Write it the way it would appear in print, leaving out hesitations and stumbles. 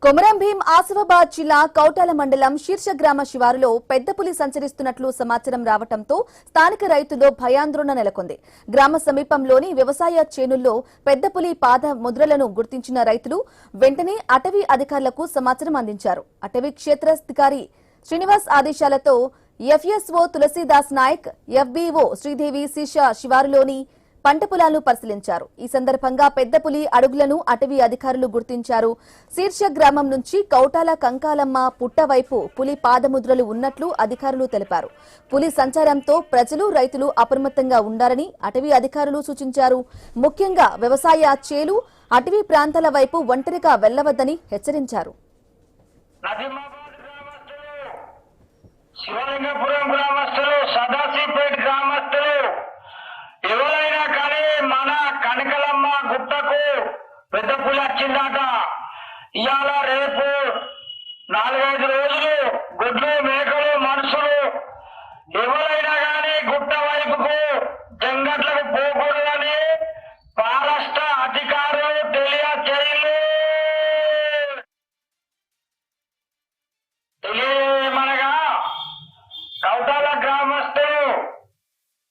కొమరం భీం ఆసిఫాబాద్ జిల్లా కౌటాల మండలం శీర్ష గ్రామ శివారులో పెద్ద పులి సంచరిస్తున్నట్లు సమాచారం రావడంతో స్థానిక రైతుల్లో భయాందోళన నెలకొంది. గ్రామ సమీపంలోని వ్యవసాయ చేనుల్లో పెద్ద పులి పాద ముద్రలను గుర్తించిన రైతులు వెంటనే అటవీ అధికారులకు సమాచారం అందించారు. అటవీ క్షేత్రాధికారి శ్రీనివాస్ ఆదేశాలతో ఎఫ్ఎస్ఓ తులసీదాస్ నాయక్, ఎఫ్బీఓ శ్రీదేవి శీర్ష శివారులోని పంట పొలాలను పరిశీలించారు. ఈ సందర్భంగా పెద్ద పులి అడుగులను అటవీ అధికారులు గుర్తించారు. శీర్ష గ్రామం నుంచి కౌటాల కంకాలమ్మ పుట్ట వైపు పులి పాదముద్రలు ఉన్నట్లు అధికారులు తెలిపారు. పులి సంచారంతో ప్రజలు, రైతులు అప్రమత్తంగా ఉండాలని అటవీ అధికారులు సూచించారు. ముఖ్యంగా వ్యవసాయ చేలు, అటవీ ప్రాంతాల వైపు ఒంటరిగా వెళ్లవద్దని హెచ్చరించారు. శివలింగపురం గ్రామస్తులు, సదాశివపేట గ్రామస్తులు ఎవరైనా కానీ మన కనకలమ్మ గుట్టకు పెద్ద పులి వచ్చిందట. ఇవాళ రేపు 4-5 రోజులు గొడ్లు, మేకలు